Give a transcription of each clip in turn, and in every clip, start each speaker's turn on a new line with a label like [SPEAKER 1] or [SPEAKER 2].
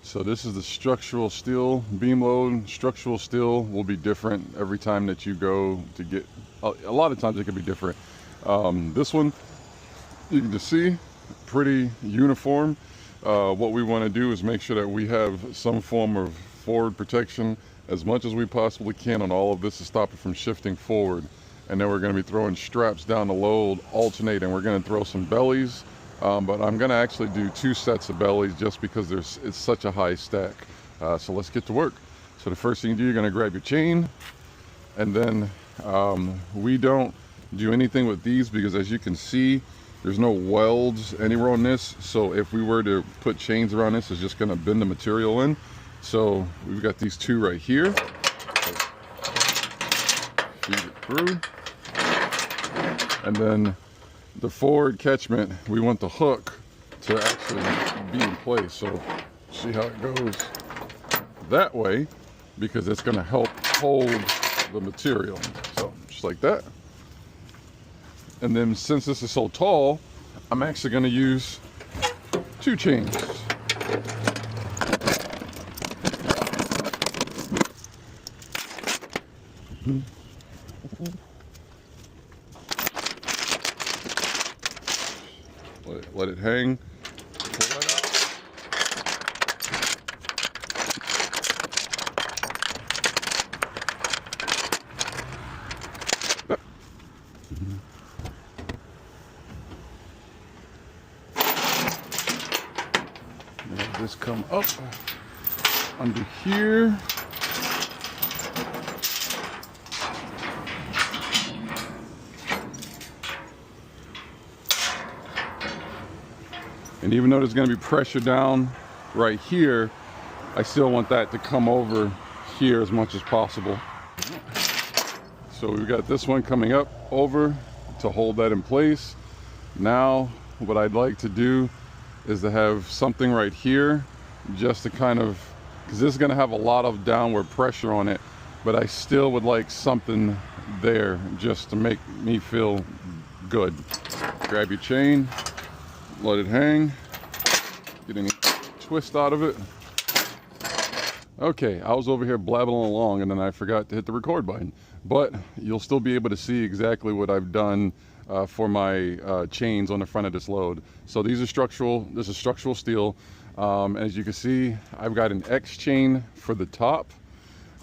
[SPEAKER 1] So this is the structural steel beam load. Structural steel will be different every time that you go to get, a lot of times it can be different. This one, you can just see, pretty uniform. What we want to do is make sure that we have some form of forward protection as much as we possibly can on all of this to stop it from shifting forward. And then we're going to be throwing straps down the load, alternating. We're going to throw some bellies, but I'm going to actually do 2 sets of bellies just because it's such a high stack. So let's get to work. So the first thing you do, you're going to grab your chain, and then we don't do anything with these because, as you can see, there's no welds anywhere on this. So if we were to put chains around this, it's just going to bend the material in. So we've got these 2 right here. Feed it through. And then the forward catchment, we want the hook to actually be in place. So see how it goes that way, because it's going to help hold the material. So just like that. And then since this is so tall, I'm actually going to use 2 chains. Let it hang. Pull that out. Now this come up under here. And even though there's going to be pressure down right here, I still want that to come over here as much as possible. So we've got this one coming up over to hold that in place. Now what I'd like to do is to have something right here just to kind of, because this is going to have a lot of downward pressure on it, but I still would like something there just to make me feel good. Grab your chain. Let it hang, get any twist out of it. Okay, I was over here blabbing along and then I forgot to hit the record button, but you'll still be able to see exactly what I've done for my chains on the front of this load. So these are structural, this is structural steel. As you can see, I've got an X chain for the top.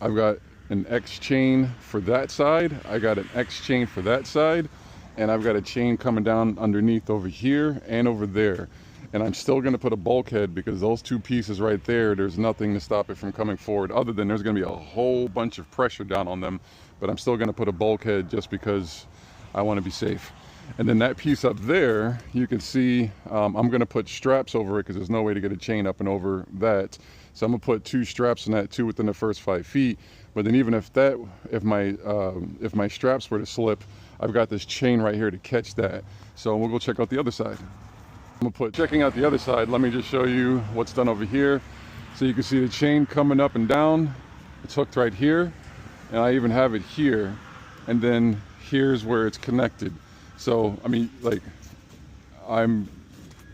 [SPEAKER 1] I've got an X chain for that side. I got an X chain for that side. And I've got a chain coming down underneath over here and over there. And I'm still going to put a bulkhead because those 2 pieces right there, there's nothing to stop it from coming forward other than there's going to be a whole bunch of pressure down on them. But I'm still going to put a bulkhead just because I want to be safe. And then that piece up there, you can see I'm going to put straps over it because there's no way to get a chain up and over that. So I'm going to put 2 straps in that too within the first 5 feet. But then even if my straps were to slip, I've got this chain right here to catch that. So we'll go check out the other side. Checking out the other side, let me just show you what's done over here. So you can see the chain coming up and down. It's hooked right here. And I even have it here. And then here's where it's connected. So, I mean, like, I'm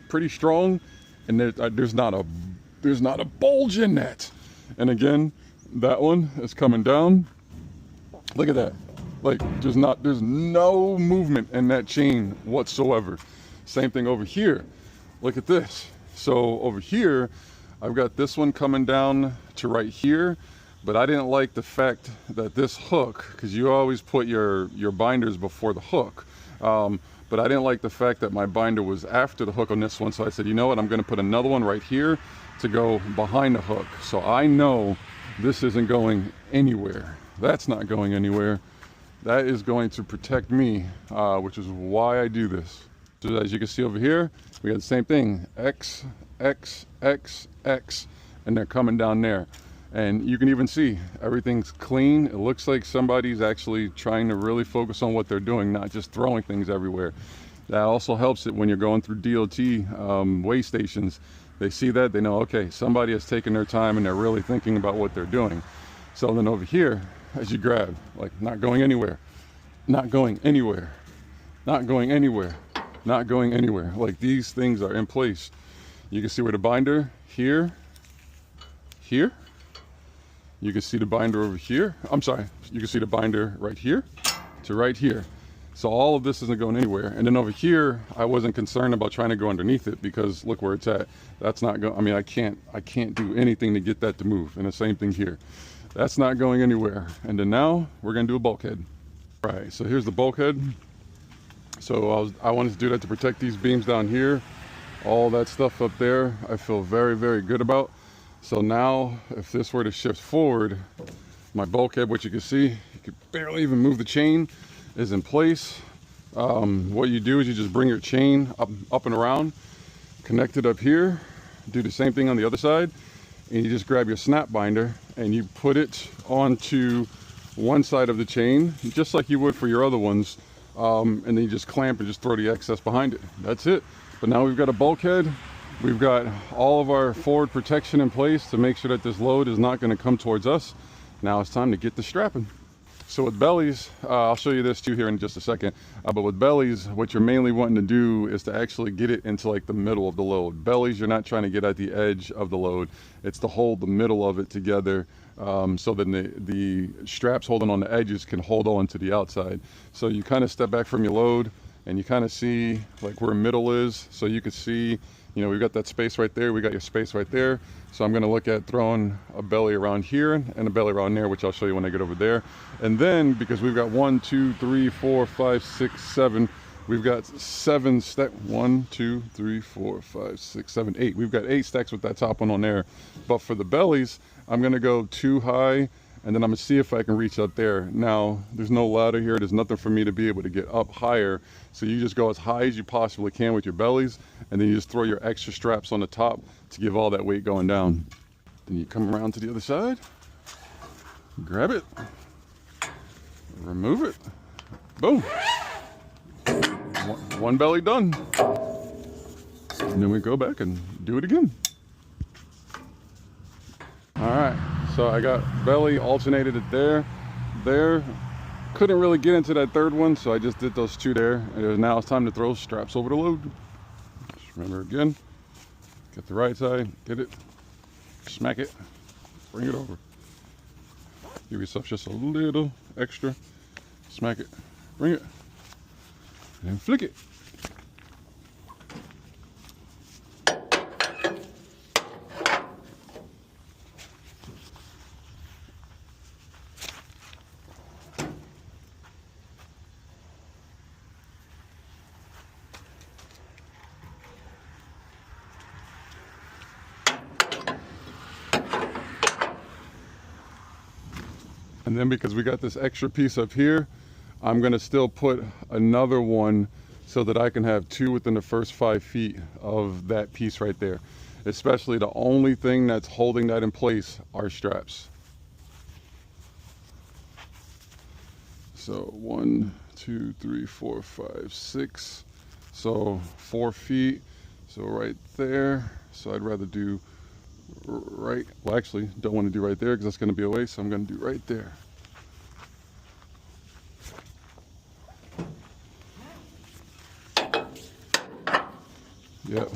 [SPEAKER 1] pretty strong and there's not a bulge in that. And again, that one is coming down. Look at that. Like, there's no movement in that chain whatsoever. Same thing over here. Look at this. So over here, I've got this one coming down to right here, but I didn't like the fact that this hook, because you always put your binders before the hook, but I didn't like the fact that my binder was after the hook on this one. So I said, you know what, I'm going to put another one right here to go behind the hook. So I know this isn't going anywhere. That's not going anywhere. That is going to protect me, which is why I do this. So as you can see over here, we got the same thing, X, X, X, X, and they're coming down there. And you can even see everything's clean. It looks like somebody's actually trying to really focus on what they're doing, not just throwing things everywhere. That also helps it when you're going through DOT weigh stations. They see that, they know, okay, somebody has taken their time and they're really thinking about what they're doing. So then over here, as you grab, like, not going anywhere, not going anywhere, not going anywhere, not going anywhere. Like, these things are in place. You can see where the binder here, here. You can see the binder over here. I'm sorry, you can see the binder right here to right here. So all of this isn't going anywhere. And then over here, I wasn't concerned about trying to go underneath it because look where it's at. That's not going, I mean, I can't do anything to get that to move. And the same thing here. That's not going anywhere. And then now we're gonna do a bulkhead. All right, so here's the bulkhead. So I wanted to do that to protect these beams down here. All that stuff up there, I feel very, very good about. So now, if this were to shift forward, my bulkhead, which you can see, you could barely even move the chain, is in place. What you do is you just bring your chain up and around, connect it up here, do the same thing on the other side, and you just grab your snap binder and you put it onto one side of the chain, just like you would for your other ones, and then you just clamp and just throw the excess behind it. That's it. But now we've got a bulkhead. We've got all of our forward protection in place to make sure that this load is not going to come towards us. Now it's time to get the strapping. So with bellies, I'll show you this too here in just a second, but with bellies, what you're mainly wanting to do is to actually get it into like the middle of the load. Bellies, you're not trying to get at the edge of the load. It's to hold the middle of it together, so that the straps holding on the edges can hold on to the outside. So you kind of step back from your load and you kind of see like where middle is. So you can see, you know, we've got that space right there. We got your space right there. So I'm gonna look at throwing a belly around here and a belly around there, which I'll show you when I get over there. And then, because we've got 1, 2, 3, 4, 5, 6, 7, we've got 7 stacks. 1, 2, 3, 4, 5, 6, 7, 8. We've got 8 stacks with that top one on there. But for the bellies, I'm gonna go 2 high, and then I'm gonna see if I can reach up there. Now, there's no ladder here. There's nothing for me to be able to get up higher. So you just go as high as you possibly can with your bellies, and then you just throw your extra straps on the top to give all that weight going down. Then you come around to the other side, grab it, remove it, boom. One belly done. And then we go back and do it again. All right, so I got belly alternated it there. Couldn't really get into that third one, so I just did those 2 there. And now it's time to throw straps over the load. Just remember again, get the right side, get it, smack it, bring it over. Give yourself just a little extra, smack it, bring it, and then flick it. And then because we got this extra piece up here, I'm gonna still put another one so that I can have 2 within the first 5 feet of that piece right there. Especially the only thing that's holding that in place are straps. So 1, 2, 3, 4, 5, 6. So 4 feet, so right there. So I'd rather do right, well actually don't want to do right there because that's going to be a waste, so I'm going to do right there. Yep,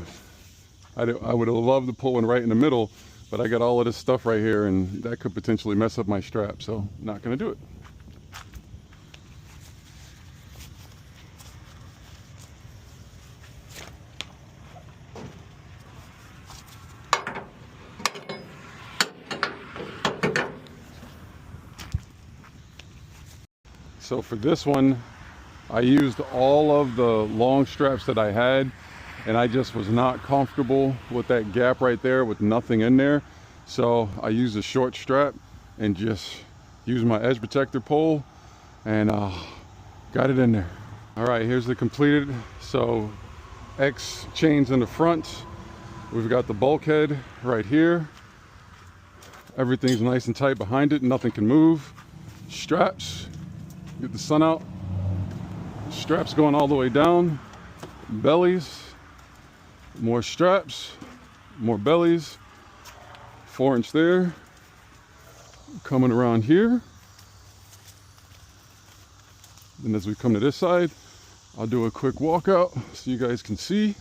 [SPEAKER 1] I would have loved to pull one right in the middle, but I got all of this stuff right here and that could potentially mess up my strap, so not going to do it. So for this one, I used all of the long straps that I had, and I just was not comfortable with that gap right there with nothing in there. So I used a short strap and just used my edge protector pole and got it in there. All right, here's the completed. So X chains in the front. We've got the bulkhead right here. Everything's nice and tight behind it. Nothing can move. Straps. Get the sun out. Straps going all the way down. Bellies. More straps. More bellies. 4-inch there. Coming around here. And as we come to this side, I'll do a quick walkout so you guys can see.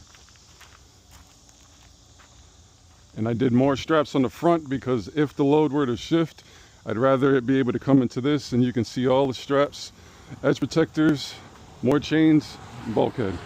[SPEAKER 1] And I did more straps on the front because if the load were to shift, I'd rather it be able to come into this, and you can see all the straps, edge protectors, more chains, bulkhead.